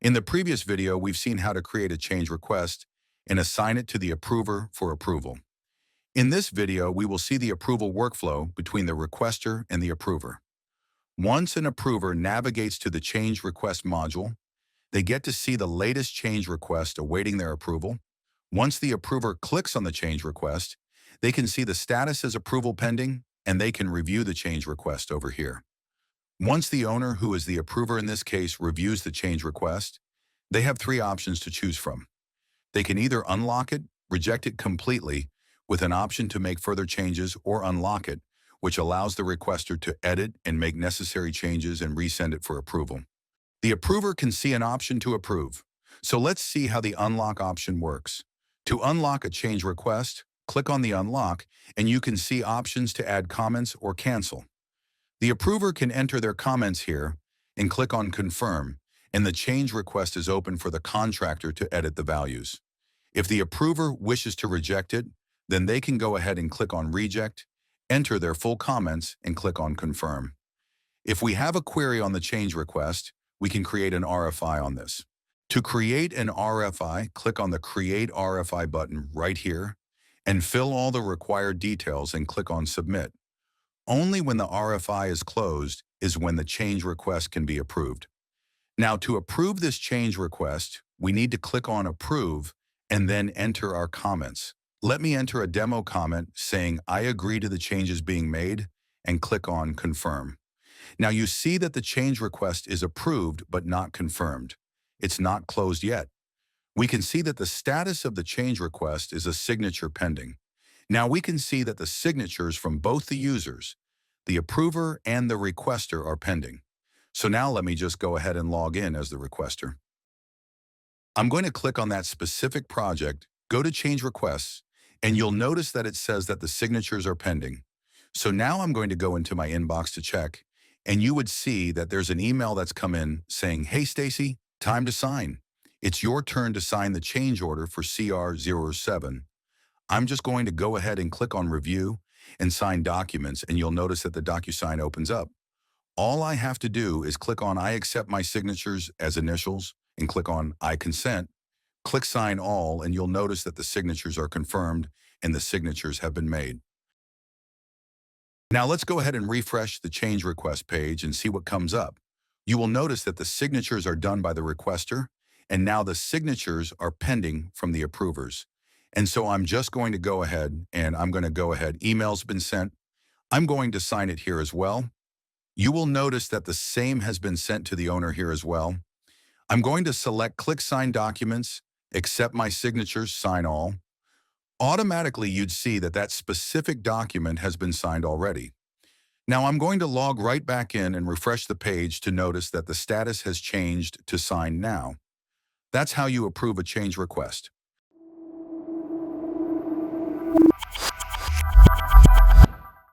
In the previous video, we've seen how to create a change request and assign it to the approver for approval. In this video, we will see the approval workflow between the requester and the approver. Once an approver navigates to the change request module, they get to see the latest change request awaiting their approval. Once the approver clicks on the change request, they can see the status as approval pending, and they can review the change request over here. Once the owner, who is the approver in this case, reviews the change request, they have three options to choose from. They can either unlock it, reject it completely, with an option to make further changes, or unlock it, which allows the requester to edit and make necessary changes and resend it for approval. The approver can see an option to approve. So let's see how the unlock option works. To unlock a change request, click on the unlock, and you can see options to add comments or cancel. The approver can enter their comments here and click on confirm, and the change request is open for the contractor to edit the values. If the approver wishes to reject it, then they can go ahead and click on reject, enter their full comments, and click on confirm. If we have a query on the change request, we can create an RFI on this. To create an RFI, click on the Create RFI button right here and fill all the required details and click on Submit. Only when the RFI is closed is when the change request can be approved. Now, to approve this change request, we need to click on Approve and then enter our comments. Let me enter a demo comment saying I agree to the changes being made and click on Confirm. Now you see that the change request is approved but not confirmed. It's not closed yet. We can see that the status of the change request is a signature pending. Now we can see that the signatures from both the users, the approver and the requester, are pending. So now let me just go ahead and log in as the requester. I'm going to click on that specific project, go to Change Requests, and you'll notice that it says that the signatures are pending. So now I'm going to go into my inbox to check, and you would see that there's an email that's come in saying, "Hey Stacy, time to sign. It's your turn to sign the change order for CR07. I'm just going to go ahead and click on Review and Sign Documents, and you'll notice that the DocuSign opens up. All I have to do is click on I accept my signatures as initials and click on I consent. Click Sign All, and you'll notice that the signatures are confirmed and the signatures have been made. Now let's go ahead and refresh the change request page and see what comes up. You will notice that the signatures are done by the requester, and now the signatures are pending from the approvers. And so I'm just going to go ahead and email's been sent. I'm going to sign it here as well. You will notice that the same has been sent to the owner here as well. I'm going to select Click Sign Documents, accept my signatures, sign all. Automatically, you'd see that that specific document has been signed already. Now I'm going to log right back in and refresh the page to notice that the status has changed to Sign Now. That's how you approve a change request.